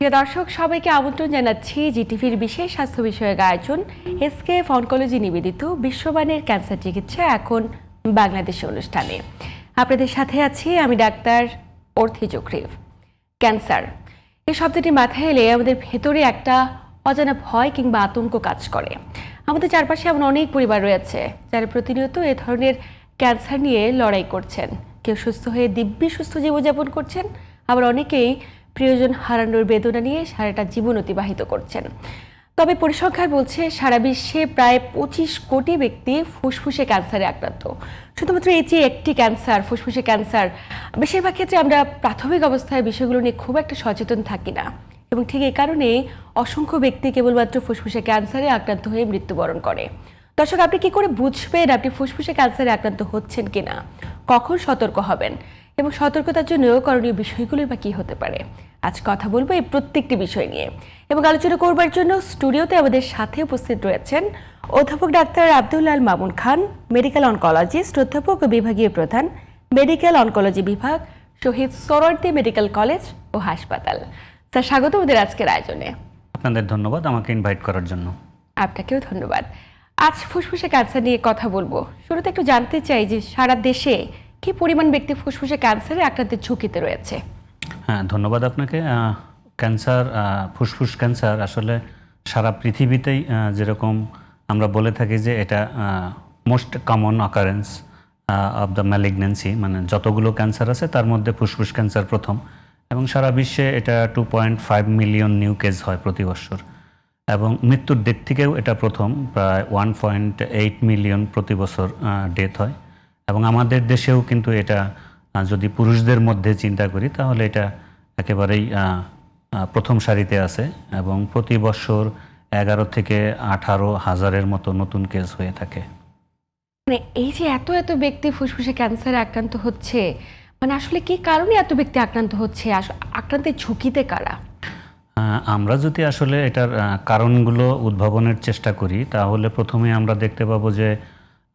প্রিয় দর্শক, সবাইকে আমন্ত্রণ জানাচ্ছি জিটিভির বিশেষ স্বাস্থ্য বিষয়ক আয়োজন এসকেএফ অনকোলজি নিবেদিত বিশ্বমানের ক্যান্সার চিকিৎসা এখন বাংলাদেশে অনুষ্ঠানে। আপনাদের সাথে আছি আমি ডাক্তার অর্থি জোকরিভ। ক্যান্সার এই শব্দটি মাথায় এলে আমাদের ভেতরে একটা অজানা ভয় কিংবা আতঙ্ক কাজ করে। আমাদের চারপাশে এমন অনেক পরিবার রয়েছে যারা প্রতিনিয়ত এ ধরনের ক্যান্সার নিয়ে লড়াই করছেন। কেউ সুস্থ হয়ে দিব্যি সুস্থ জীবনযাপন করছেন, আবার অনেকেই প্রিয়জন হারানোর বেদনা নিয়ে সারাটা জীবন অতিবাহিত করছেন। তবে পরিসংখ্যান বলছে সারা বিশ্বে প্রায় 25 কোটি ব্যক্তি ফুসফুসে ক্যান্সারে আক্রান্ত। শুধুমাত্র এই যে একটি ক্যান্সার, ফুসফুসে ক্যান্সার, বেশিরভাগ ক্ষেত্রে আমরা প্রাথমিক অবস্থায় বিষয়গুলো নিয়ে খুব একটা সচেতন থাকি না, এবং ঠিক এই কারণেই অসংখ্য ব্যক্তি কেবলমাত্র ফুসফুসে ক্যান্সারে আক্রান্ত হয়ে মৃত্যুবরণ করে। দর্শক, আপনি কি করে বুঝবেন আপনি ফুসফুসে ক্যান্সারে আক্রান্ত হচ্ছেন কিনা, কখন সতর্ক হবেন এবং সতর্কতার জন্য করণীয় বিষয়গুলোই বা কী হতে পারে? আজ কথা বলবো এই প্রত্যেকটি বিষয় নিয়ে, এবং আলোচনা করবার জন্য স্টুডিওতে আমাদের সাথে উপস্থিত রয়েছেন অধ্যাপক doctor Abdullah Al Mamun Khan, medical oncologist, অধ্যাপক ও বিভাগীয় প্রধান, মেডিকেল অনকোলজি বিভাগ, শহীদ সোহরাওয়ার্দী মেডিকেল কলেজ ও হাসপাতাল। স্যার, স্বাগত আমাদের আজকের আয়োজনে। আপনাদের ধন্যবাদ আমাকে ইনভাইট করার জন্য। আপনাকেও ধন্যবাদ। আজ ফুসফুসে ক্যান্সার নিয়ে কথা বলবো। শুরুতে একটু জানতে চাই যে সারা দেশে কি পরিমাণ ব্যক্তি ফুসফুসে ক্যান্সারে আক্রান্তের ঝুঁকিতে রয়েছে? হ্যাঁ, ধন্যবাদ আপনাকে। ক্যান্সার, ফুসফুস ক্যান্সার আসলে সারা পৃথিবীতেই যেরকম আমরা বলে থাকি যে এটা most common occurrence of the malignancy, মানে যতগুলো ক্যান্সার আছে তার মধ্যে ফুসফুস ক্যান্সার প্রথম, এবং সারা বিশ্বে এটা 2.5 মিলিয়ন নিউ কেস হয় প্রতি বছর, এবং মৃত্যুর দিক থেকেও এটা প্রথম, প্রায় 1.8 মিলিয়ন প্রতি বছর ডেথ হয়। এবং আমাদের দেশেও কিন্তু এটা যদি পুরুষদের মধ্যে চিন্তা করি তাহলে এটা একেবারেই প্রথম সারিতে আছে, এবং প্রতি বছর 11 থেকে 18 হাজারের মতো নতুন কেস হয়ে থাকে। মানে এই যে এত এত ব্যক্তি ফুসফুসে ক্যান্সারে আক্রান্ত হচ্ছে, মানে আসলে কি কারণে এত ব্যক্তি আক্রান্ত হচ্ছে? আক্রান্তের ঝুঁকিতে কারা? আমরা যদি আসলে এটার কারণগুলো উদ্ভাবনের চেষ্টা করি তাহলে প্রথমে আমরা দেখতে পাবো যে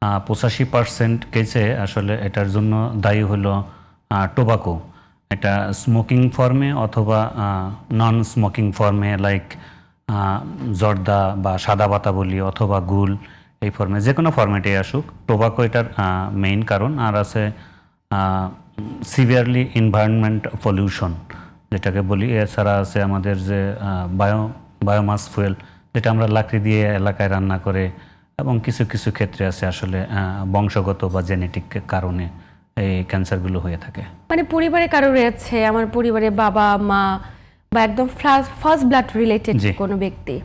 85% কেসে আসলে এটার জন্য দায়ী হলো টোবাকো। এটা স্মোকিং ফর্মে অথবা নন স্মোকিং ফর্মে, লাইক জর্দা বা সাদা পাতা বলি, অথবা গুল, এই ফর্মে যে কোনো ফর্মেটে আসুক, টোবাকো এটার মেইন কারণ। আর আছে সিভিয়ারলি এনভায়রনমেন্ট পলিউশন যেটাকে বলি। এছাড়া আছে আমাদের যে বায়োমাস ফুয়েল, যেটা আমরা লাকড়ি দিয়ে এলাকায় রান্না করে, এবং কিছু কিছু ক্ষেত্রে আছে আসলে বংশগত বা জেনেটিক কারণে এই ক্যান্সারগুলো হয়ে থাকে। মানে পরিবারে কারো রয়েছে, আমার পরিবারে বাবা মা বা একদম ফার্স্ট ব্লাড রিলেটেড কোনো ব্যক্তি,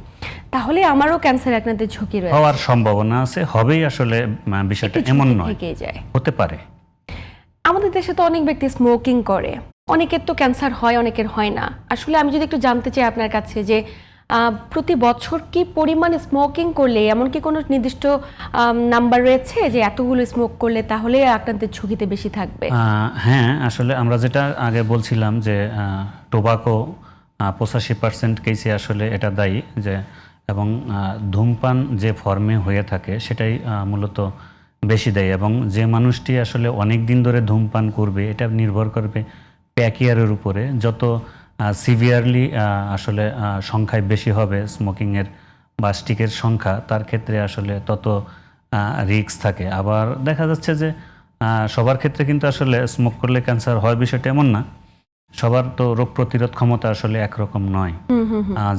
তাহলে আমারও ক্যান্সার আক্রান্তের ঝুঁকি রয়েছে, হওয়ার সম্ভাবনা আছে, হবেই। আসলে বিষয়টা এমন নয়, থেকেই যায়, হতে পারে। আমাদের দেশে তো অনেক ব্যক্তি স্মোকিং করে, অনেকের তো ক্যান্সার হয়, অনেকের হয় না। আসলে আমি যদি একটু জানতে চাই আপনার কাছে যে প্রতি বছর কি পরিমাণ স্মোকিং করলে, এমন কি কোনো নির্দিষ্ট নাম্বার রয়েছে যে এতগুলো স্মোক করলে তাহলে আক্রান্তের ঝুঁকিতে বেশি থাকবে? হ্যাঁ, আসলে আমরা যেটা আগে বলছিলাম যে টোবাকো 85% কেসে আসলে এটা দায়ী, যে এবং ধূমপান যে ফর্মে হয়ে থাকে সেটাই মূলত বেশি দেয়। এবং যে মানুষটি আসলে অনেক দিন ধরে ধূমপান করবে এটা নির্ভর করবে প্যাকিয়ারের উপরে। যত সিভিয়ারলি আসলে সংখ্যায় বেশি হবে স্মোকিংয়ের বা স্টিকের সংখ্যা, তার ক্ষেত্রে আসলে তত রিস্ক থাকে। আবার দেখা যাচ্ছে যে সবার ক্ষেত্রে কিন্তু আসলে স্মোক করলে ক্যান্সার হয় বিষয়টা এমন না। সবার তো রোগ প্রতিরোধ ক্ষমতা আসলে একরকম নয়।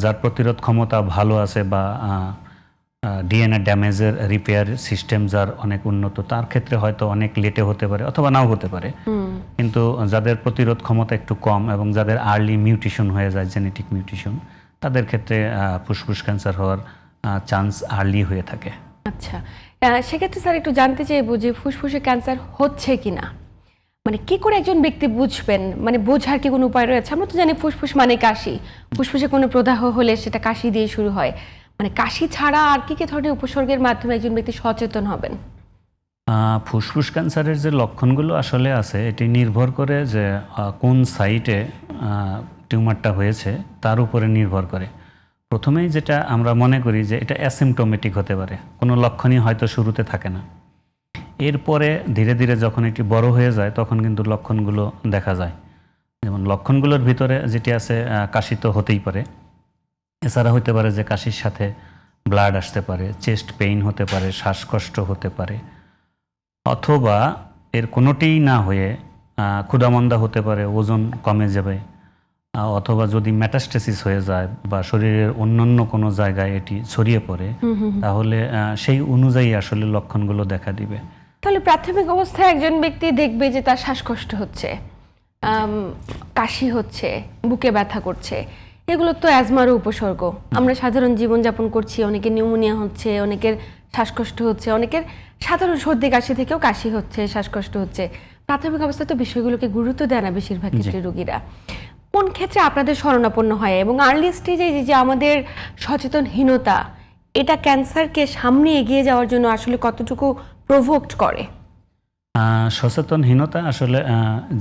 যার প্রতিরোধ ক্ষমতা ভালো আছে বা ডিএনএ ড্যামেজের রিপেয়ার সিস্টেম যার অনেক উন্নত, তার ক্ষেত্রে হয়তো অনেক লেটে হতে পারে অথবা নাও হতে পারে। কিন্তু যাদের প্রতিরোধ ক্ষমতা একটু কম এবং যাদের আর্লি মিউটেশন হয়ে যায়, জেনেটিক মিউটেশন, তাদের ক্ষেত্রে ফুসফুস ক্যান্সার হওয়ার চান্স আর্লি হয়ে থাকে। আচ্ছা, সেক্ষেত্রে স্যার একটু জানতে চাইবো যে ফুসফুসে ক্যান্সার হচ্ছে কিনা, মানে কি করে একজন ব্যক্তি বুঝবেন? মানে বোঝার কি কোনো উপায় রয়েছে? আমরা তো জানি ফুসফুস মানে কাশি, ফুসফুসে কোনো প্রদাহ হলে সেটা কাশি দিয়ে শুরু হয়। মানে কাশি ছাড়া আর কি কি ধরনের উপসর্গের মাধ্যমে একজন ব্যক্তি সচেতন হবেন? ফুসফুস ক্যান্সারের যে লক্ষণগুলো আসলে আছে, এটি নির্ভর করে যে কোন সাইটে টিউমারটা হয়েছে তার উপরে নির্ভর করে। প্রথমেই যেটা আমরা মনে করি যে এটা অ্যাসিমটোমেটিক হতে পারে, কোনো লক্ষণই হয়তো শুরুতে থাকে না। এরপরে ধীরে ধীরে যখন এটি বড় হয়ে যায় তখন কিন্তু লক্ষণগুলো দেখা যায়। যেমন যেমন লক্ষণগুলোর ভিতরে যেটি আছে কাশি তো হতেই পারে, এছাড়া হতে পারে যে কাশির সাথে ব্লাড আসতে পারে, চেস্ট পেইন হতে পারে, শ্বাসকষ্ট হতে পারে, অথবা এর কোনোটিই না হয়ে ক্ষুধামন্দা হতে পারে, ওজন কমে যাবে, অথবা যদি মেটাস্টেসিস হয়ে যায় বা শরীরের অন্যান্য কোনো জায়গায় এটি ছড়িয়ে পড়ে, তাহলে সেই অনুযায়ী আসলে লক্ষণগুলো দেখা দিবে। তাহলে প্রাথমিক অবস্থায় একজন ব্যক্তি দেখবে যে তার শ্বাসকষ্ট হচ্ছে, কাশি হচ্ছে, বুকে ব্যথা করছে, এগুলো তো অ্যাজমারও উপসর্গ। আমরা সাধারণ জীবনযাপন করছি, অনেকের নিউমোনিয়া হচ্ছে, অনেকের শ্বাসকষ্ট হচ্ছে, অনেকের সাধারণ সর্দি কাশি থেকেও কাশি হচ্ছে, শ্বাসকষ্ট হচ্ছে। প্রাথমিক অবস্থায় তো বিষয়গুলোকে গুরুত্ব দেয় না বেশিরভাগ ক্ষেত্রে রোগীরা। কোন ক্ষেত্রে আপনাদের শরণাপন্ন হয় এবং আর্লি স্টেজে যে আমাদের সচেতনহীনতা, এটা ক্যান্সারকে সামনে এগিয়ে যাওয়ার জন্য আসলে কতটুকু প্রভোক্ট করে? সচেতনহীনতা আসলে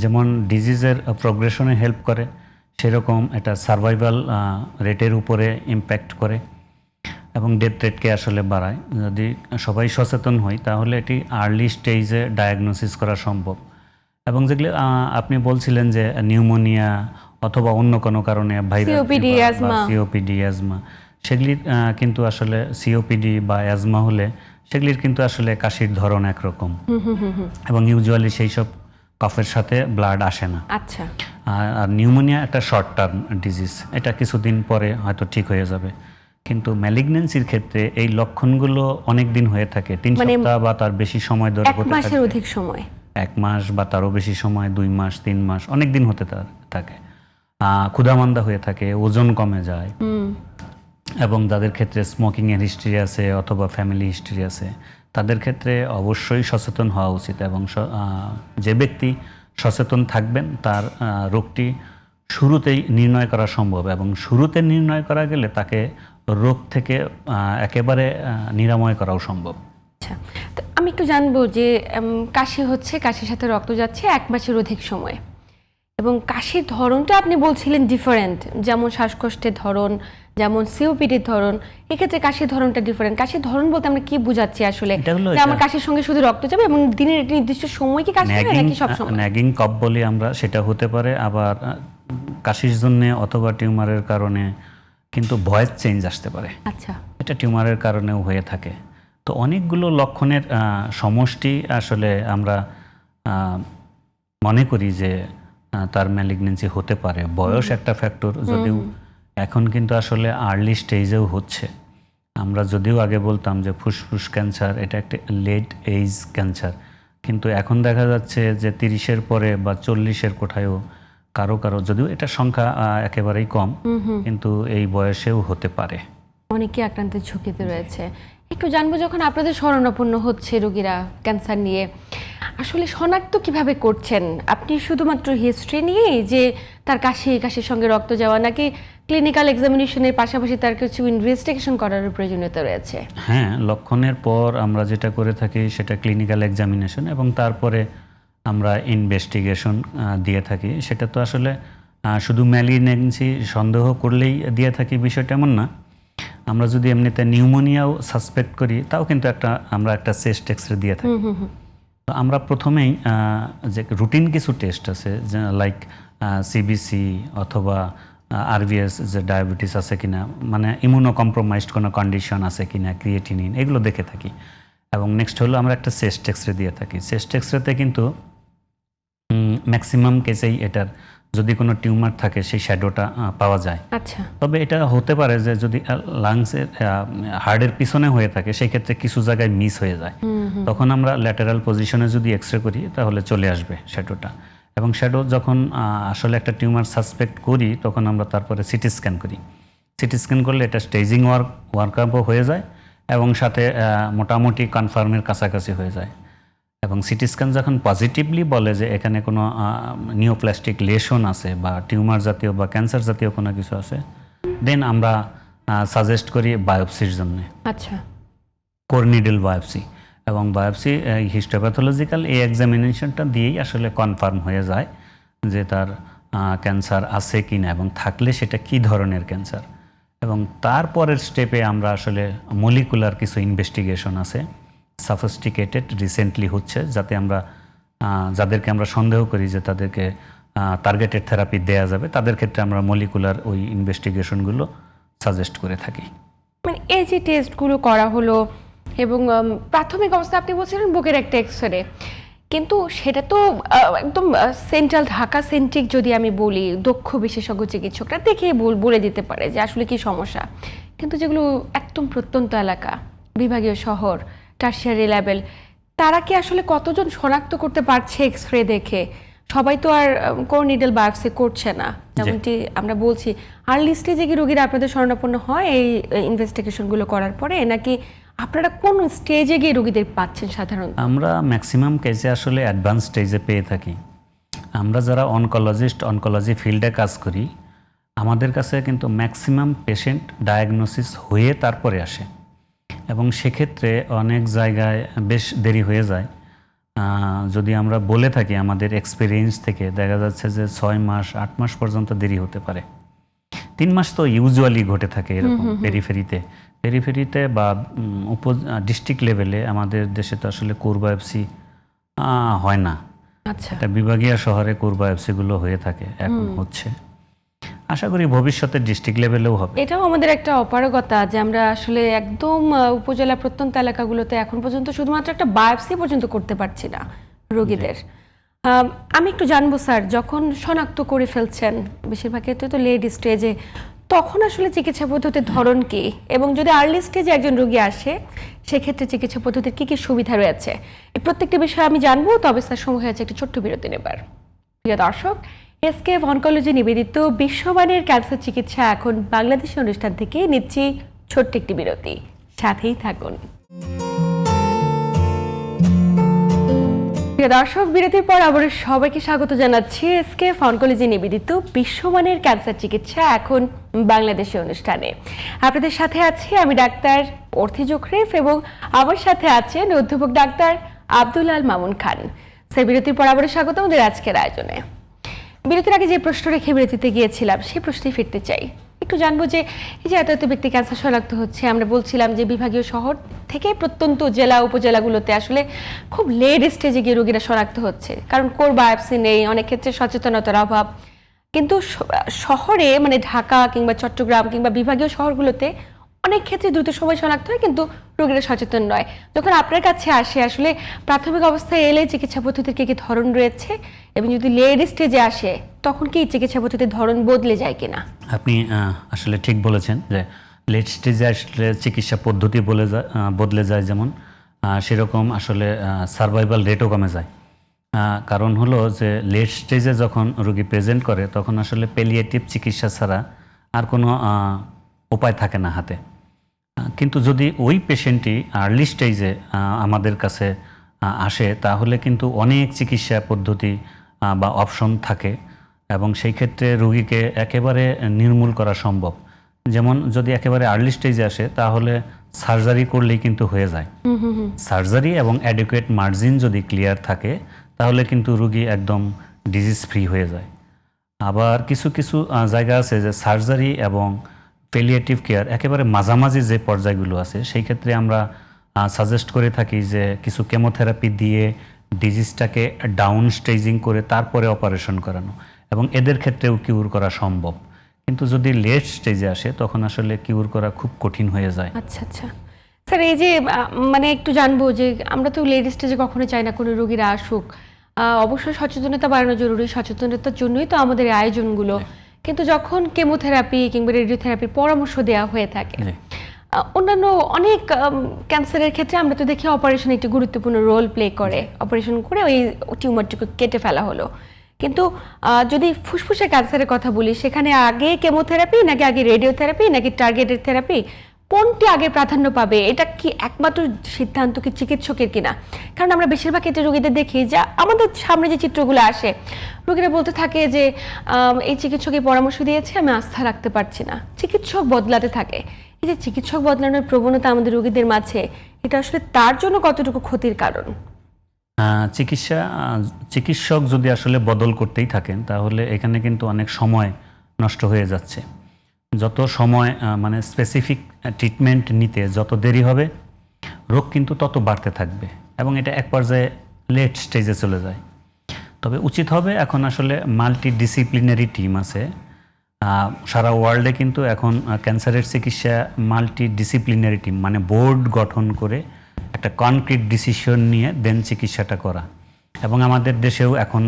যেমন ডিজিজের প্রোগ্রেশনে হেল্প করে, সেরকম এটা সার্ভাইভাল রেটের উপরে ইম্প্যাক্ট করে এবং ডেথ রেটকে আসলে বাড়ায়। যদি সবাই সচেতন হই তাহলে এটি আর্লি স্টেজে ডায়াগনোসিস করা সম্ভব। এবং যেগুলি আপনি বলছিলেন যে নিউমোনিয়া অথবা অন্য কোনো কারণে সিওপিডি, অ্যাজমা, সেগুলির কিন্তু আসলে সিওপিডি বা অ্যাজমা হলে সেগুলির কিন্তু আসলে কাশির ধরন একরকম এবং ইউজুয়ালি সেই সব কফের সাথে ব্লাড আসে না। আচ্ছা। আর নিউমোনিয়া একটা শর্ট টার্ম ডিজিজ, এটা কিছুদিন পরে হয়তো ঠিক হয়ে যাবে। কিন্তু ম্যালিগন্যান্সির ক্ষেত্রে এই লক্ষণগুলো অনেক দিন হয়ে থাকে, 3 সপ্তাহ বা তার বেশি সময় ধরে হতে থাকে, 1 মাসের অধিক সময়, 1 মাস বা তারও বেশি সময়, 2 মাস, 3 মাস, অনেক দিন হতে থাকে। ক্ষুধামন্দা হয়ে থাকে, ওজন কমে যায়, এবং যাদের ক্ষেত্রে স্মোকিং এর হিস্ট্রি আছে অথবা ফ্যামিলি হিস্ট্রি আছে তাদের ক্ষেত্রে অবশ্যই সচেতন হওয়া উচিত। এবং যে ব্যক্তি সচেতন থাকবেন তার রোগটি শুরুতেই নির্ণয় করা সম্ভব, এবং শুরুতে নির্ণয় করা গেলে তাকে রোগ থেকে একেবারে নিরাময় করাও সম্ভব। আচ্ছা, তো আমি একটু জানবো যে কাশি হচ্ছে, কাশির সাথে রক্ত যাচ্ছে 1 মাসের অধিক সময়, এবং কাশির ধরনটা আপনি বলছিলেন ডিফারেন্ট, যেমন শ্বাসকষ্টের ধরন, যেমন সিওপিডির ধরন, এক্ষেত্রে কাশির ধরনটা ডিফারেন্ট। কাশির ধরন বলতে আমরা কি বুঝাচ্ছি আসলে? যে আমার কাশির সঙ্গে শুধু রক্ত যাবে এবং দিনের একটি নির্দিষ্ট সময় কি কাশি হয় নাকি সব সময়? ন্যাগিং কফ বলি আমরা, সেটা হতে পারে। আবার কাশির জন্য অথবা টিউমারের কারণে কিন্তু ভয়েস চেঞ্জ আসতে পারে। আচ্ছা, এটা টিউমারের কারণেও হয়ে থাকে। তো অনেকগুলো লক্ষণের সমষ্টি আসলে আমরা মনে করি যে তার ম্যালিগন্যান্সি হতে পারে। বয়স একটা ফ্যাক্টর, যদিও এখন কিন্তু আসলে আর্লি স্টেজেও হচ্ছে। আমরা যদিও আগে বলতাম যে ফুসফুস ক্যান্সার এটা একটা লেট এজ ক্যান্সার, কিন্তু এখন দেখা যাচ্ছে যে 30-এর পরে বা 40-এর কোঠায়ও কারো যদিও এটা সংখ্যা একেবারেই কম, কিন্তু এই বয়সেও হতে পারে। অনেকে আক্রান্তের ঝুঁকিতে রয়েছে। একটু জানবো, যখন আপনাদের শরণাপন্ন হচ্ছে রোগীরা ক্যান্সার নিয়ে, আসলে শনাক্ত কিভাবে করছেন? আপনি শুধুমাত্র হিস্ট্রি নিয়েই যে তার কাশির সঙ্গে রক্ত যাওয়া, নাকি ক্লিনিক্যাল এক্সামিনেশনের পাশাপাশি তার কিছু ইনভেস্টিগেশন করার প্রয়োজনীয়তা রয়েছে? হ্যাঁ, লক্ষণের পর আমরা যেটা করে থাকি সেটা ক্লিনিক্যাল এক্সামিনেশন, এবং তারপরে আমরা ইনভেস্টিগেশন দিয়ে থাকি। সেটা তো আসলে শুধু ম্যালিগন্যান্সি সন্দেহ করলেই দিয়ে থাকি বিষয়টা এমন না। আমরা যদি এমনিতে নিউমোনিয়াও সাসপেক্ট করি তাও কিন্তু আমরা একটা চেস্ট এক্সরে দিয়ে থাকি। তো আমরা প্রথমেই যে রুটিন কিছু টেস্ট আছে, লাইক সিবিসি অথবা আরবিএস, যে ডায়াবেটিস আছে কিনা, মানে ইমিউনো কম্প্রোমাইজড কোনো কন্ডিশন আছে কিনা, ক্রিয়েটিনিন, এগুলো দেখে থাকি। এবং নেক্সট হলো আমরা একটা চেস্ট এক্সরে দিয়ে থাকি। চেস্ট এক্সরেতে কিন্তু ম্যাক্সিমাম কেসেই এটার যদি কোনো টিউমার থাকে সেই শ্যাডোটা পাওয়া যায়। আচ্ছা, তবে এটা হতে পারে যে যদি লাংসের হার্টের পিছনে হয়ে থাকে সেই ক্ষেত্রে কিছু জায়গায় মিস হয়ে যায়। তখন আমরা ল্যাটেরাল পজিশনে যদি এক্সরে করি তাহলে চলে আসবে শ্যাডোটা। এবং শ্যাডো যখন আসলে একটা টিউমার সাসপেক্ট করি তখন আমরা তারপরে সিটি স্ক্যান করি। সিটি স্ক্যান করলে এটা স্টেজিং ওয়ার্কআপও হয়ে যায় এবং সাথে মোটামুটি কনফার্মের কাছাকাছি হয়ে যায়। এবং সিটি স্ক্যান যখন পজিটিভলি বলে যে এখানে কোনো নিওপ্লাস্টিক লেশন আছে বা টিউমার জাতীয় বা ক্যান্সার জাতীয় কোনো কিছু আছে, দেন আমরা সাজেস্ট করি বায়োপসির জন্য। আচ্ছা, কোরনিডেল বায়োপসি। এবং বায়োপসি হিস্টোপ্যাথোলজিক্যাল এই এক্সামিনেশনটা দিয়েই আসলে কনফার্ম হয়ে যায় যে তার ক্যান্সার আছে কি না, এবং থাকলে সেটা কি ধরনের ক্যান্সার। এবং তারপরের স্টেপে আমরা আসলে মলিকুলার কিছু ইনভেস্টিগেশন আছে, সাফিস্টিকেটেড, রিসেন্টলি হচ্ছে, যাতে আমরা যাদেরকে আমরা সন্দেহ করি যে তাদেরকে টার্গেটেড থেরাপি দেয়া যাবে, তাদের ক্ষেত্রে আমরা মলিকুলার ওই ইনভেস্টিগেশনগুলো সাজেস্ট করে থাকি। মানে এই যে টেস্টগুলো করা হলো এবং প্রাথমিক অবস্থা আপনি বলছিলেন বুকের একটা এক্সরে, কিন্তু সেটা তো একদম সেন্ট্রাল ঢাকা সেন্ট্রিক যদি আমি বলি, দক্ষ বিশেষজ্ঞ চিকিৎসকরা দেখে বলে দিতে পারে যে আসলে কি সমস্যা। কিন্তু যেগুলো একদম প্রত্যন্ত এলাকা, বিভাগীয় শহর, টারশিয়ারি লেভেল, তারা কি আসলে কতজন শনাক্ত করতে পারছে এক্সরে দেখে? সবাই তো আর কোনো নিডল বায়োপসি করছে না, যেমনটি আমরা বলছি। আর্লি স্টেজে কি রোগীরা আপনাদের শরণাপন্ন হয় এই ইনভেস্টিগেশনগুলো করার পরে, নাকি আপনারা কোন স্টেজে গিয়ে রোগীদের পাচ্ছেন সাধারণত? আমরা ম্যাক্সিমাম কেসে আসলে অ্যাডভান্স স্টেজে পেয়ে থাকি। আমরা যারা অনকোলজি ফিল্ডে কাজ করি, আমাদের কাছে কিন্তু ম্যাক্সিমাম পেশেন্ট ডায়াগনোসিস হয়ে তারপরে আসে, এবং সেক্ষেত্রে অনেক জায়গায় বেশ দেরি হয়ে যায়। যদি আমরা বলে থাকি আমাদের এক্সপিরিয়েন্স থেকে, দেখা যাচ্ছে যে 6 মাস 8 মাস পর্যন্ত দেরি হতে পারে। 3 মাস তো ইউজুয়ালি ঘটে থাকে এরকম পেরিফেরিতে বা ডিস্ট্রিক্ট লেভেলে। আমাদের দেশে তো আসলে কোর বায়োপসি হয় না। আচ্ছা, এটা বিভাগীয় শহরে কোর বায়োপসিগুলো হয়ে থাকে, এখন হচ্ছে। আশা করি ভবিষ্যতে ডিস্ট্রিক্ট লেভেলেও হবে। এটাও আমাদের একটা অপারগতা যে আমরা আসলে একদম উপজেলা প্রত্যন্ত এলাকাগুলোতে এখন পর্যন্ত শুধুমাত্র একটা বায়োপসি পর্যন্ত করতে পারছি না রোগীদের। আমি একটু জানবো স্যার, যখন শনাক্ত করে ফেলছেন বেশিরভাগ ক্ষেত্রে তো লেট স্টেজে, তখন আসলে চিকিৎসা পদ্ধতির ধরন কি, এবং যদি আর্লি স্টেজে একজন রোগী আসে সেক্ষেত্রে চিকিৎসা পদ্ধতির কি কি সুবিধা রয়েছে, এই প্রত্যেকটি বিষয়ে আমি জানবো। তবে স্যার সময় হয়েছে একটি ছোট্ট বিরতি নেবার। প্রিয় দর্শক, এসকে অনকোলজি নিবেদিত বিশ্বমানের ক্যান্সার চিকিৎসা এখন বাংলাদেশি অনুষ্ঠান থেকে নিচ্ছি ছোট্ট একটি বিরতি, সাথেই থাকুন। প্রিয় দর্শক, বিরতির পর আবার সবাইকে স্বাগত জানাচ্ছি এসকে অনকোলজি নিবেদিত বিশ্বমানের ক্যান্সার চিকিৎসা এখন বাংলাদেশি অনুষ্ঠানে। আপনাদের সাথে আছি আমি ডাক্তার অর্থি জোখরিফ, এবং আমার সাথে আছেন অধ্যাপক ডাক্তার আব্দুল আল মামুন খান। সেই বিরতির পর আবার স্বাগত আমাদের আজকের আয়োজনে। বিরতির আগে যে প্রশ্ন রেখে বিরতিতে গিয়েছিলাম সেই প্রশ্নে ফিরতে চাই। একটু জানবো যে এই যে এত এত ব্যক্তি ক্যান্সার শনাক্ত হচ্ছে, আমরা বলছিলাম যে বিভাগীয় শহর থেকে প্রত্যন্ত জেলা উপজেলাগুলোতে আসলে খুব লেট স্টেজে গিয়ে রোগীরা শনাক্ত হচ্ছে, কারণ কোর বায়োপসি নেই, অনেক ক্ষেত্রে সচেতনতার অভাব। কিন্তু শহরে মানে ঢাকা কিংবা চট্টগ্রাম কিংবা বিভাগীয় শহরগুলোতে অনেক ক্ষেত্রে দ্রুত সময় শনাক্ত হয়, কিন্তু রোগীরা সচেতন নয়। যখন আপনার কাছে আসে আসলে প্রাথমিক অবস্থায় এলে চিকিৎসা পদ্ধতির কি কি ধরন রয়েছে, এবং যদি লেট স্টেজে আসে তখন কি চিকিৎসা পদ্ধতির ধরন বদলে যায় কিনা? আপনি আসলে ঠিক বলেছেন যে লেট স্টেজে আসলে চিকিৎসা পদ্ধতি বদলে যায়, যেমন সেরকম আসলে সার্ভাইভাল রেটও কমে যায়। কারণ হলো যে লেট স্টেজে যখন রোগী প্রেজেন্ট করে, তখন আসলে প্যালিয়েটিভ চিকিৎসা ছাড়া আর কোনো উপায় থাকে না হাতে। কিন্তু যদি ওই পেশেন্টটি আর্লি স্টেজে আমাদের কাছে আসে, তাহলে কিন্তু অনেক চিকিৎসা পদ্ধতি বা অপশন থাকে, এবং সেই ক্ষেত্রে রোগীকে একেবারে নির্মূল করা সম্ভব। যেমন যদি একেবারে আর্লি স্টেজে আসে, তাহলে সার্জারি করলেই কিন্তু হয়ে যায়। সার্জারি এবং অ্যাডিকুয়েট মার্জিন যদি ক্লিয়ার থাকে, তাহলে কিন্তু রোগী একদম ডিজিজ ফ্রি হয়ে যায়। আবার কিছু কিছু জায়গা আছে যে সার্জারি এবং প্যালিয়েটিভ কেয়ার একেবারে মাঝামাঝি যে পর্যায়গুলো আছে, সেই ক্ষেত্রে আমরা সাজেস্ট করে থাকি যে কিছু কেমোথেরাপি দিয়ে ডিজিজটাকে ডাউন স্টেজিং করে তারপরে অপারেশন করানো, এবং এদের ক্ষেত্রেও কিউর করা সম্ভব। কিন্তু যদি লেট স্টেজে আসে, তখন আসলে কিউর করা খুব কঠিন হয়ে যায়। আচ্ছা আচ্ছা স্যার, এই যে মানে একটু জানবো যে আমরা তো লেট স্টেজে কখনো চাই না কোনো রোগীরা আসুক, অবশ্যই সচেতনতা বাড়ানো জরুরি, সচেতনতার জন্যই তো আমাদের এই আয়োজনগুলো। কিন্তু যখন কেমোথেরাপি কিংবা রেডিওথেরাপির পরামর্শ দেওয়া হয়ে থাকে, অন্যান্য অনেক ক্যান্সারের ক্ষেত্রে আমরা তো দেখি অপারেশন একটি গুরুত্বপূর্ণ রোল প্লে করে, অপারেশন করে ওই টিউমারটুকু কেটে ফেলা হলো। কিন্তু যদি ফুসফুসের ক্যান্সারের কথা বলি, সেখানে আগে কেমোথেরাপি নাকি আগে রেডিওথেরাপি নাকি টার্গেটেড থেরাপি, কোনটি আগে প্রাধান্য পাবে? এটা কি একমাত্র সিদ্ধান্ত কি চিকিৎসকের কিনা? কারণ আমরা বেশিরভাগ ক্ষেত্রে রোগীদের দেখি যে আমাদের সামনে যে চিত্রগুলো আসে, রোগীরা বলতে থাকে যে এই চিকিৎসক এই পরামর্শ দিয়েছে, আমি আস্থা রাখতে পারছি না। চিকিৎসক বদলাতে থাকে। এই যে চিকিৎসক বদলানোর প্রবণতা আমাদের রোগীদের মাঝে, এটা আসলে তার জন্য কতটুকু ক্ষতির কারণ? চিকিৎসক যদি আসলে বদল করতেই থাকেন, তাহলে এখানে কিন্তু অনেক সময় নষ্ট হয়ে যাচ্ছে। যত সময় মানে স্পেসিফিক ট্রিটমেন্ট নিতে যত দেরি হবে, রোগ কিন্তু তত বাড়তে থাকবে, এবং এটা এক পর্যায়ে লেট স্টেজে চলে যায়। তবে উচিত হবে এখন আসলে মাল্টি ডিসিপ্লিনারি টিম আছে। সারা ওয়ার্ল্ডে কিন্তু এখন ক্যান্সারের চিকিৎসা মাল্টি ডিসিপ্লিনারি টিম, মানে বোর্ড গঠন করে একটা কনক্রিট ডিসিশন নিয়ে দেন চিকিৎসাটা করা। এবং আমাদের দেশেও এখন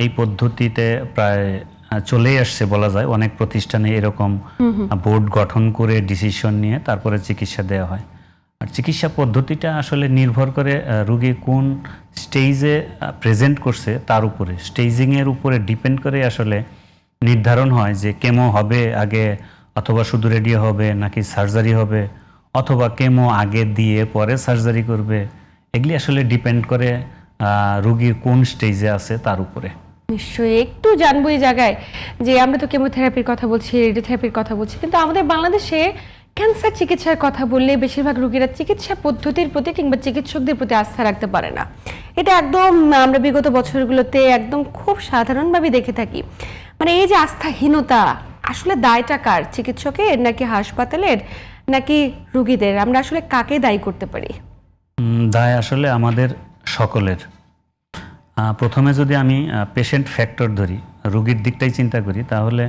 এই পদ্ধতিতে প্রায় চলেই আসছে বলা যায়। অনেক প্রতিষ্ঠানে এরকম বোর্ড গঠন করে ডিসিশন নিয়ে তারপরে চিকিৎসা দেওয়া হয়। আর চিকিৎসা পদ্ধতিটা আসলে নির্ভর করে রোগী কোন স্টেজে প্রেজেন্ট করছে তার উপরে, স্টেজিংয়ের উপরে ডিপেন্ড করে আসলে নির্ধারণ হয় যে কেমো হবে আগে, অথবা শুধু রেডিও হবে, নাকি সার্জারি হবে, অথবা কেমো আগে দিয়ে পরে সার্জারি করবে। এগুলি আসলে ডিপেন্ড করে রোগীর কোন স্টেজে আছে তার উপরে। নিশ্চয়ই একটু জানবো এই জায়গায় যে আমরা তো কেমোথেরাপির কথা বলছি, রেডিওথেরাপির কথা বলছি, কিন্তু আমাদের বাংলাদেশে ক্যান্সার চিকিৎসার কথা বললে বেশিরভাগ রোগীরা চিকিৎসা পদ্ধতির প্রতি কিংবা চিকিৎসকদের প্রতি আস্থা রাখতে পারে না। এটা একদম আমরা বিগত বছরগুলোতে একদম খুব সাধারণভাবে দেখে থাকি। মানে এই যে আস্থাহীনতা, আসলে দায়টা কার? চিকিৎসকের নাকি হাসপাতালের নাকি রোগীদের? আমরা আসলে কাকে দায়ী করতে পারি? দায় আসলে আমাদের সকলের। প্রথমে যদি আমি পেশেন্ট ফ্যাক্টর ধরি, রোগীর দিকটাই চিন্তা করি, তাহলে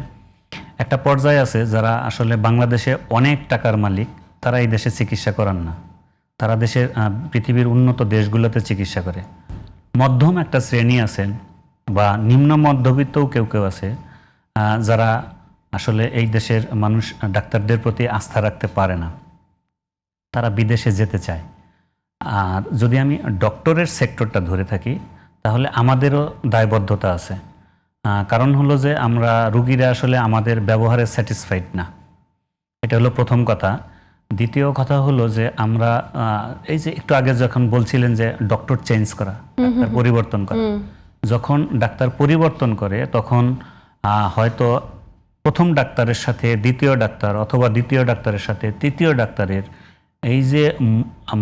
একটা পর্যায়ে আছে যারা আসলে বাংলাদেশে অনেক টাকার মালিক, তারা এই দেশে চিকিৎসা করান না, তারা দেশের পৃথিবীর উন্নত দেশগুলোতে চিকিৎসা করে। মধ্যম একটা শ্রেণী আছেন বা নিম্ন মধ্যবিত্তও কেউ কেউ আছে যারা আসলে এই দেশের মানুষ ডাক্তারদের প্রতি আস্থা রাখতে পারে না, তারা বিদেশে যেতে চায়। আর যদি আমি ডক্টরের সেক্টরটা ধরে থাকি, তাহলে আমাদেরও দায়বদ্ধতা আছে। কারণ হলো যে আমরা রুগীরা আসলে আমাদের ব্যবহারে স্যাটিসফাইড না, এটা হলো প্রথম কথা। দ্বিতীয় কথা হলো যে আমরা এই যে একটু আগে যখন বলছিলেন যে ডক্টর চেঞ্জ করা, ডাক্তার পরিবর্তন করা, যখন ডাক্তার পরিবর্তন করে তখন হয়তো প্রথম ডাক্তারের সাথে দ্বিতীয় ডাক্তার অথবা দ্বিতীয় ডাক্তারের সাথে তৃতীয় ডাক্তারের এই যে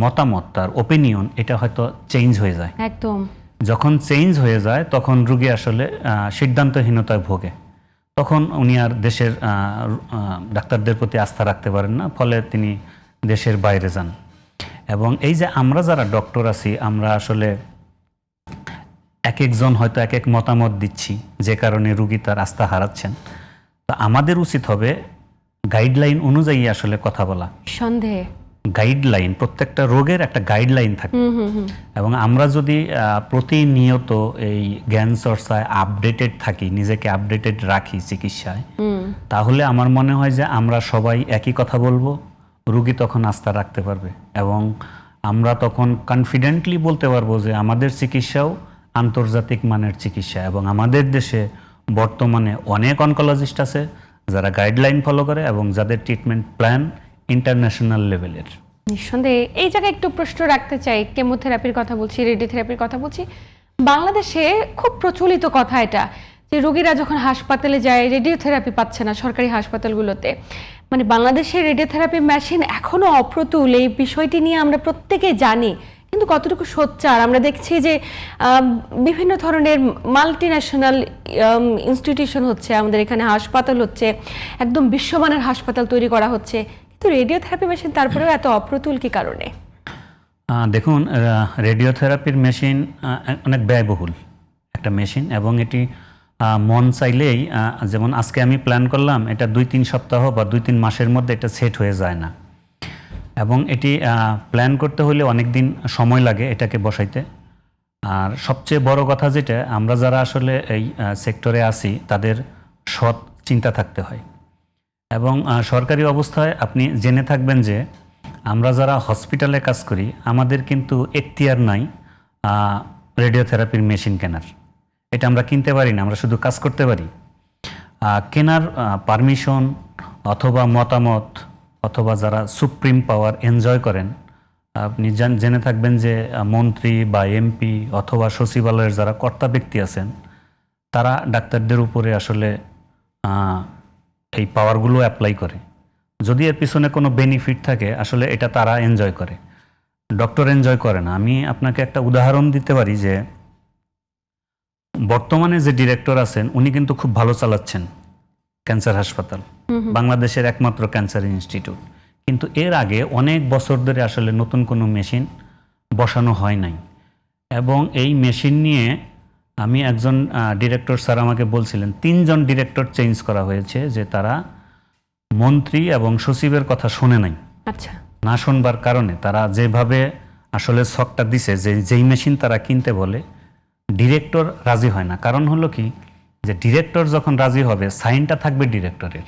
মতামত, তার ওপিনিয়ন, এটা হয়তো চেঞ্জ হয়ে যায়। একদম যখন চেঞ্জ হয়ে যায় তখন রোগী আসলে সিদ্ধান্তহীনতায় ভোগে, তখন উনি আর দেশের ডাক্তারদের প্রতি আস্থা রাখতে পারেন না, ফলে তিনি দেশের বাইরে যান। এবং এই যে আমরা যারা ডক্টর আছি, আমরা আসলে এক একজন হয়তো এক এক মতামত দিচ্ছি, যে কারণে রোগী তার আস্থা হারাচ্ছেন। তা আমাদের উচিত হবে গাইডলাইন অনুযায়ী আসলে কথা বলা। সন্দেহে গাইডলাইন, প্রত্যেকটা রোগের একটা গাইডলাইন থাকে। এবং আমরা যদি প্রতিনিয়ত এই জ্ঞান চর্চায় আপডেটেড থাকি, নিজেকে আপডেটেড রাখি চিকিৎসায়, তাহলে আমার মনে হয় যে আমরা সবাই একই কথা বলবো, রোগী তখন আস্থা রাখতে পারবে এবং আমরা তখন কনফিডেন্টলি বলতে পারবো যে আমাদের চিকিৎসাও আন্তর্জাতিক মানের চিকিৎসা। এবং আমাদের দেশে বর্তমানে অনেক অনকোলজিস্ট আছে যারা গাইডলাইন ফলো করে এবং যাদের ট্রিটমেন্ট প্ল্যান ইন্টারন্যাশনাল লেভেলের। নিঃসন্দেহে এই জায়গায় একটু প্রশ্ন রাখতে চাই। কেমোথেরাপির কথা বলছি, রেডিওথেরাপির কথা বলছি, বাংলাদেশে খুব প্রচলিত কথা এটা যে রোগীরা যখন হাসপাতালে যায় রেডিওথেরাপি পাচ্ছে না সরকারি হাসপাতালগুলোতে। মানে বাংলাদেশের রেডিওথেরাপি মেশিন এখনো অপ্রতুল, এই বিষয়টি নিয়ে আমরা প্রত্যেকেই জানি, কিন্তু কতটুকু সোচ্চার? আমরা দেখছি যে বিভিন্ন ধরনের মাল্টি ন্যাশনাল ইনস্টিটিউশন হচ্ছে, আমাদের এখানে হাসপাতাল হচ্ছে, একদম বিশ্বমানের হাসপাতাল তৈরি করা হচ্ছে, কিন্তু রেডিওথেরাপি মেশিন তারপরেও এত অপ্রতুল কি কারণে? দেখুন, রেডিওথেরাপির মেশিন অনেক ব্যয়বহুল একটা মেশিন এবং এটি মন চাইলেই, যেমন আজকে আমি প্ল্যান করলাম, এটা 2-3 সপ্তাহ বা 2-3 মাসের মধ্যে এটা সেট হয়ে যায় না। এবং এটি প্ল্যান করতে হলে অনেক দিন সময় লাগে এটাকে বসাইতে। আর সবচেয়ে বড় কথা যেটা, আমরা যারা আসলে এই সেক্টরে আছি তাদের সৎ চিন্তা থাকতে হয়। এবং সরকারি অবস্থায় আপনি জেনে থাকবেন যে আমরা যারা হসপিটালে কাজ করি আমাদের কিন্তু এখতিয়ার নাই রেডিওথেরাপির মেশিন কেনার। এটা আমরা কিনতে পারি না, আমরা শুধু কাজ করতে পারি। কেনার পারমিশন অথবা মতামত অথবা যারা সুপ্রিম পাওয়ার এনজয় করেন, আপনি জেনে থাকবেন যে মন্ত্রী বা এমপি অথবা সচিবালয়ের যারা কর্তা ব্যক্তি আছেন, তারা ডাক্তারদের উপরে আসলে এই পাওয়ারগুলো অ্যাপ্লাই করে। যদি এর পিছনে কোনো বেনিফিট থাকে, আসলে এটা তারা এনজয় করে, ডক্টর এনজয় করে না। আমি আপনাকে একটা উদাহরণ দিতে পারি যে বর্তমানে যে ডিরেক্টর আছেন উনি কিন্তু খুব ভালো চালাচ্ছেন ক্যান্সার হাসপাতাল, বাংলাদেশের একমাত্র ক্যান্সার ইনস্টিটিউট। কিন্তু এর আগে অনেক বছর ধরে আসলে নতুন কোনো মেশিন বসানো হয় নাই। এবং এই মেশিন নিয়ে আমি একজন ডিরেক্টর স্যার আমাকে বলছিলেন 3জন ডিরেক্টর চেঞ্জ করা হয়েছে, যে তারা মন্ত্রী এবং সচিবের কথা শুনে নাই। আচ্ছা, না শুনবার কারণে তারা যেভাবে আসলে ছকটা দিছে, যে যেই মেশিন তারা কিনতে বলে, ডিরেক্টর রাজি হয় না। কারণ হলো কি, যে ডিরেক্টর যখন রাজি হবে সাইনটা থাকবে ডিরেক্টরের,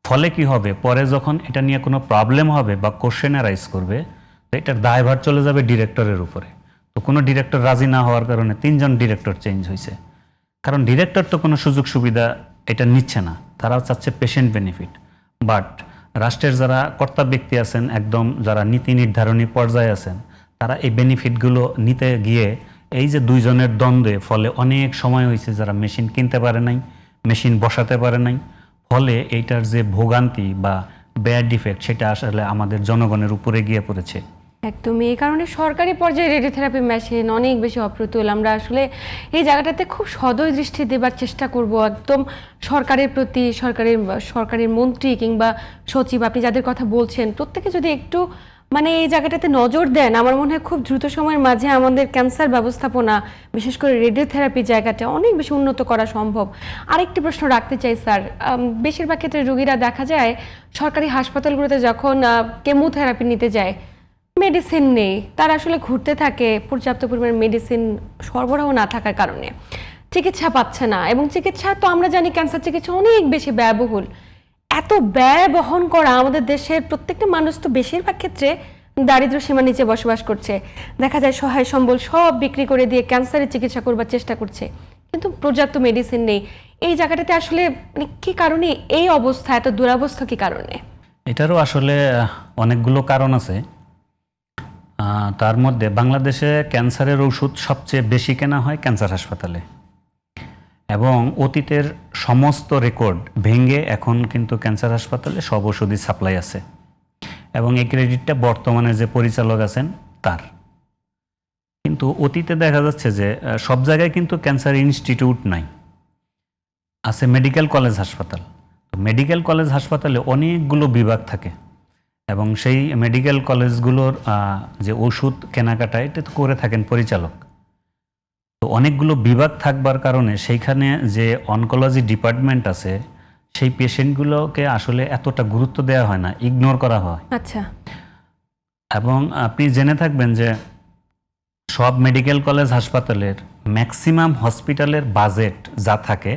ফলে কি হবে, পরে যখন এটা নিয়ে কোনো প্রবলেম হবে বা কোশ্চেন রাইজ করবে, তো এটার দায়ভার চলে যাবে ডিরেক্টরের উপরে। তো কোনো ডিরেক্টর রাজি না হওয়ার কারণে 3জন ডিরেক্টর চেঞ্জ হয়েছে। কারণ ডিরেক্টর তো কোনো সুযোগ সুবিধা এটা নিচ্ছে না, তারাও চাচ্ছে পেশেন্ট বেনিফিট। বাট রাষ্ট্রের যারা কর্তা ব্যক্তি আছেন, একদম যারা নীতি নির্ধারণী পর্যায়ে আছেন, তারা এই বেনিফিটগুলো নিতে গিয়ে এই যে 2জনের দ্বন্দ্বে ফলে অনেক সময় হয়েছে যারা মেশিন কিনতে পারে নাই, মেশিন বসাতে পারে নাই, ফলে এইটার যে ভোগান্তি বা ব্যাড ইফেক্ট সেটা আসলে আমাদের জনগণের উপরে গিয়ে পড়েছে। একদমই। এই কারণে সরকারি পর্যায়ে রেডিওথেরাপি মেশিন অনেক বেশি অপ্রতুল। আমরা আসলে এই জায়গাটাতে খুব সদয় দৃষ্টি দেবার চেষ্টা করব, একদম সরকারের প্রতি, সরকারের মন্ত্রী কিংবা সচিব, আপনি যাদের কথা বলছেন প্রত্যেকে যদি একটু মানে এই জায়গাটাতে নজর দেন, আমার মনে হয় খুব দ্রুত সময়ের মাঝে আমাদের ক্যান্সার ব্যবস্থাপনা, বিশেষ করে রেডিওথেরাপি জায়গাটা অনেক বেশি উন্নত করা সম্ভব। আরেকটি প্রশ্ন রাখতে চাই স্যার, বেশিরভাগ ক্ষেত্রে রোগীরা দেখা যায় সরকারি হাসপাতালগুলোতে যখন কেমোথেরাপি নিতে যায়, মেডিসিন নেই, তারা আসলে ঘুরতে থাকে পর্যাপ্ত পরিমাণে মেডিসিন সরবরাহ না থাকার কারণে চিকিৎসা পাচ্ছে না। এবং চিকিৎসা তো আমরা জানি ক্যান্সার চিকিৎসা অনেক বেশি ব্যয়বহুল। এত ব্যয় বহন করা, আমাদের দেশের প্রত্যেকটা মানুষ তো বেশিরভাগ ক্ষেত্রে দারিদ্র্য সীমার নিচে বসবাস করছে, দেখা যায় সহায় সম্বল সব বিক্রি করে দিয়ে ক্যান্সারের চিকিৎসা করবার চেষ্টা করছে, কিন্তু পর্যাপ্ত মেডিসিন নেই। এই জায়গাটাতে আসলে মানে কি কারণে এই অবস্থা, এত দুরবস্থা কি কারণে? এটারও আসলে অনেকগুলো কারণ আছে। তার মধ্যে বাংলাদেশে ক্যান্সারের ওষুধ সবচেয়ে বেশি কেনা হয় ক্যান্সার হাসপাতালে, এবং অতীতের সমস্ত রেকর্ড ভেঙে এখন কিন্তু ক্যান্সার হাসপাতালে সব ওষুধই সাপ্লাই আছে, এবং এই ক্রেডিটটা বর্তমানে যে পরিচালক আছেন তার। কিন্তু অতীতে দেখা যাচ্ছে যে সব জায়গায় কিন্তু ক্যান্সার ইনস্টিটিউট নাই, আছে মেডিকেল কলেজ হাসপাতাল। তো মেডিকেল কলেজ হাসপাতালে অনেকগুলো বিভাগ থাকে, এবং সেই মেডিকেল কলেজগুলোর যে ওষুধ কেনাকাটা এটা তো করে থাকেন পরিচালক। তো অনেকগুলো বিভাগ থাকবার কারণে সেইখানে যে অনকোলজি ডিপার্টমেন্ট আছে, সেই পেশেন্টগুলোকে আসলে এতটা গুরুত্ব দেওয়া হয় না, ইগনোর করা হয়। আচ্ছা, এবং আপনি জেনে থাকবেন যে সব মেডিকেল কলেজ হাসপাতালের ম্যাক্সিমাম হসপিটালের বাজেট যা থাকে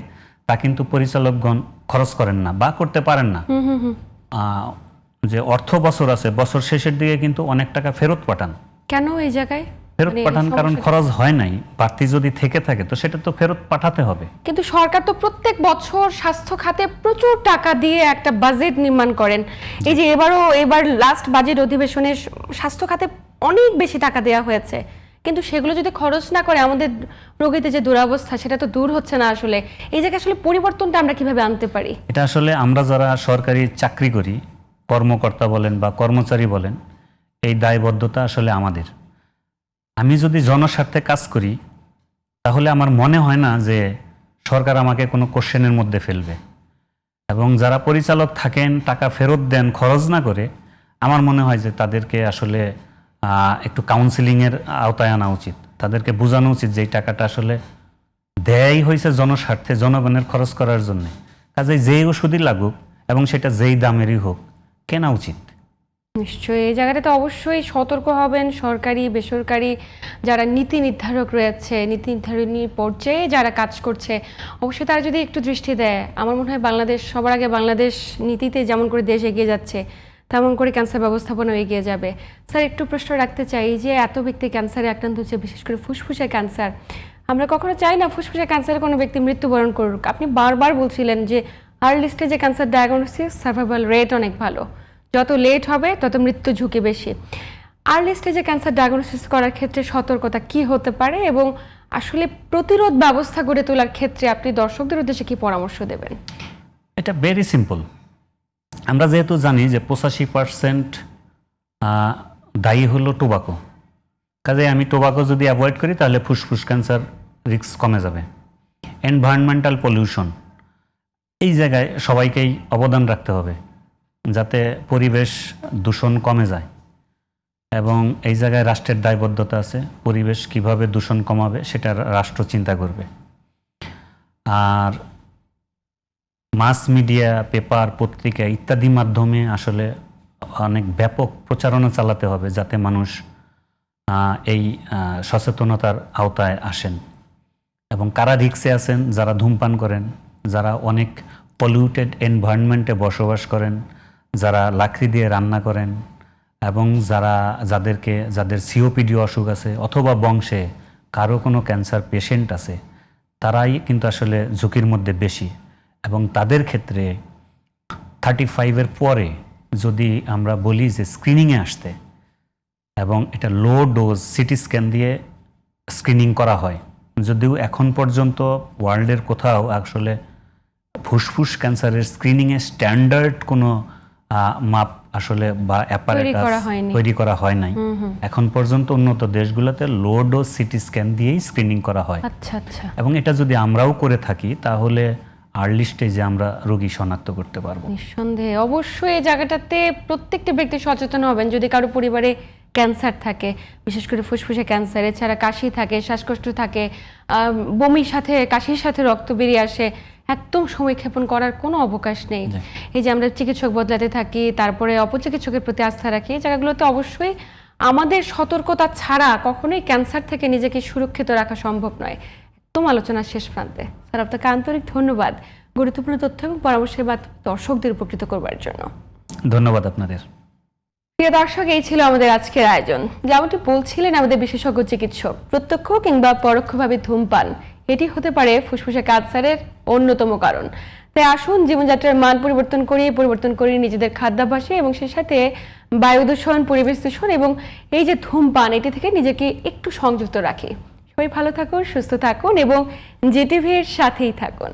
তা কিন্তু পরিচালকগণ খরচ করেন না বা করতে পারেন না। যে অর্থ বছর আছে, বছর শেষের দিকে কিন্তু অনেক টাকা ফেরত পাঠান। কেন এই জায়গায় ফেরত পাঠান? কারণ খরচ হয় নাই, বাড়তি যদি থেকে থাকে তো সেটা তো ফেরত পাঠাতে হবে। কিন্তু সরকার তো প্রত্যেক বছর স্বাস্থ্য খাতে প্রচুর টাকা দিয়ে একটা বাজেট নির্মাণ করেন। এই যে এবার লাস্ট বাজেট অধিবেশনে স্বাস্থ্য খাতে অনেক বেশি টাকা দেওয়া হয়েছে, কিন্তু সেগুলো যদি খরচ না করে আমাদের রোগীদের যে দুরবস্থা সেটা তো দূর হচ্ছে না। আসলে এই জায়গায় আসলে পরিবর্তনটা আমরা কিভাবে আনতে পারি? এটা আসলে আমরা যারা সরকারি চাকরি করি, কর্মকর্তা বলেন বা কর্মচারী বলেন, এই দায়বদ্ধতা আসলে আমাদের। আমি যদি জনস্বার্থে কাজ করি তাহলে আমার মনে হয় না যে সরকার আমাকে কোনো কোশ্চেনের মধ্যে ফেলবে, এবং যারা পরিচালক থাকেন টাকা ফেরত দেন খরচ না করে, আমার মনে হয় যে তাদেরকে আসলে একটু কাউন্সিলিংয়ের আওতায় আনা উচিত। তাদেরকে বোঝানো উচিত যে এই টাকাটা আসলে দেয়াই হয়েছে জনস্বার্থে, জনগণের খরচ করার জন্য, কাজেই যেই ওষুধই লাগুক এবং সেটা যেই দামেরই হোক কেনা উচিত। নিশ্চয়ই এই জায়গাটাতে অবশ্যই সতর্ক হবেন সরকারি বেসরকারি যারা নীতি নির্ধারক রয়েছে, নীতি নির্ধারণী পর্যায়ে যারা কাজ করছে, অবশ্যই তারা যদি একটু দৃষ্টি দেয়, আমার মনে হয় বাংলাদেশ সবার আগে, বাংলাদেশ নীতিতে যেমন করে দেশ এগিয়ে যাচ্ছে তেমন করে ক্যান্সার ব্যবস্থাপনাও এগিয়ে যাবে। স্যার, একটু প্রশ্ন রাখতে চাই, যে এত ব্যক্তি ক্যান্সারে আক্রান্ত হচ্ছে, বিশেষ করে ফুসফুসের ক্যান্সার, আমরা কখনো চাই না ফুসফুসের ক্যান্সারে কোনো ব্যক্তি মৃত্যুবরণ করুক। আপনি বারবার বলছিলেন যে আর্লি স্টেজে ক্যান্সার ডায়াগনোসিস সার্ভাইভাল রেট অনেক ভালো, যত লেট হবে তত মৃত্যু ঝুঁকি বেশি। আর্লি স্টেজে ক্যান্সার ডায়াগনোসিস করার ক্ষেত্রে সতর্কতা কি হতে পারে, এবং আসলে প্রতিরোধ ব্যবস্থা গড়ে তোলার ক্ষেত্রে আপনি দর্শকদের উদ্দেশ্যে কি পরামর্শ দেবেন? এটা ভেরি সিম্পল। আমরা যেহেতু জানি যে 85% দায়ী হলো টোবাকো, কাজে আমি টোবাকো যদি অ্যাভয়েড করি তাহলে ফুসফুস ক্যান্সার রিস্ক কমে যাবে। এনভায়রনমেন্টাল পলিউশন, এই জায়গায় সবাইকেই অবদান রাখতে হবে যাতে পরিবেশ দূষণ কমে যায়, এবং এই জায়গায় রাষ্ট্রের দায়বদ্ধতা আছে, পরিবেশ কিভাবে দূষণ কমাবে সেটা রাষ্ট্র চিন্তা করবে। আর মাস মিডিয়া, পেপার, পত্রিকা ইত্যাদি মাধ্যমে আসলে অনেক ব্যাপক প্রচারণা চালাতে হবে যাতে মানুষ এই সচেতনতার আওতায় আসেন। এবং কারা রিক্সে আছেন? যারা ধূমপান করেন, যারা অনেক পলিউটেড এনভায়রনমেন্টে বসবাস করেন, যারা লাকড়ি দিয়ে রান্না করেন, এবং যাদের সিওপিডি অসুখ আছে অথবা বংশে কারো কোনো ক্যান্সার পেশেন্ট আছে, তারাই কিন্তু আসলে ঝুঁকির মধ্যে বেশি। এবং তাদের ক্ষেত্রে 35-এর পরে যদি আমরা বলি যে স্ক্রিনিংয়ে আসতে, এবং এটা লো ডোজ সিটি স্ক্যান দিয়ে স্ক্রিনিং করা হয়, যদিও এখন পর্যন্ত ওয়ার্ল্ডের কোথাও আসলে ফুসফুস ক্যান্সারের স্ক্রিনিংয়ে স্ট্যান্ডার্ড কোনো মাপ আসলে বা অ্যাপারেটাস তৈরি করা হয় নাই। এখন পর্যন্ত উন্নত দেশগুলোতে লো ডোজ সিটি স্ক্যান দিয়েই স্ক্রিনিং করা হয়। আচ্ছা আচ্ছা। এবং এটা যদি আমরাও করে থাকি তাহলে আর্লি স্টেজে আমরা রোগী শনাক্ত করতে পারবো। নিঃসন্দেহে অবশ্যই এই জায়গাটাতে প্রত্যেকটা ব্যক্তি সচেতন হবেন। যদি কারো পরিবারে ক্যান্সার থাকে, বিশেষ করে ফুসফুসে ক্যান্সার, এছাড়া কাশি থাকে, শ্বাসকষ্ট থাকে, বমির সাথে কাশির সাথে রক্ত বেরিয়ে আসে, একদম সময়ক্ষেপণ করার কোনো অবকাশ নেই। এই যে আমরা চিকিৎসক বদলাতে থাকি, তারপরে অপচিকিৎসকের প্রতি আস্থা রাখি, এই জায়গাগুলোতে অবশ্যই আমাদের সতর্কতা ছাড়া কখনোই ক্যান্সার থেকে নিজেকে সুরক্ষিত রাখা সম্ভব নয়। একদম আলোচনার শেষ প্রান্তে স্যার, আপনাকে আন্তরিক ধন্যবাদ গুরুত্বপূর্ণ তথ্য এবং পরামর্শের মাধ্যমে দর্শকদের উপকৃত করবার জন্য। ধন্যবাদ আপনাদের। প্রিয় দর্শক, এই ছিল আমাদের আজকের আয়োজন। যেমনটি বলছিলেন আমাদের বিশেষজ্ঞ চিকিৎসক, প্রত্যক্ষ কিংবা পরোক্ষভাবে ধূমপান এটি হতে পারে ফুসফুসে ক্যান্সারের অন্যতম কারণ। তাই আসুন জীবনযাত্রার মান পরিবর্তন করি নিজেদের খাদ্যাভ্যাসে, এবং সেই সাথে বায়ু দূষণ, পরিবেশ দূষণ এবং এই যে ধূমপান, এটি থেকে নিজেকে একটু সংযুক্ত রাখি। সবাই ভালো থাকুন, সুস্থ থাকুন এবং জিটিভির সাথেই থাকুন।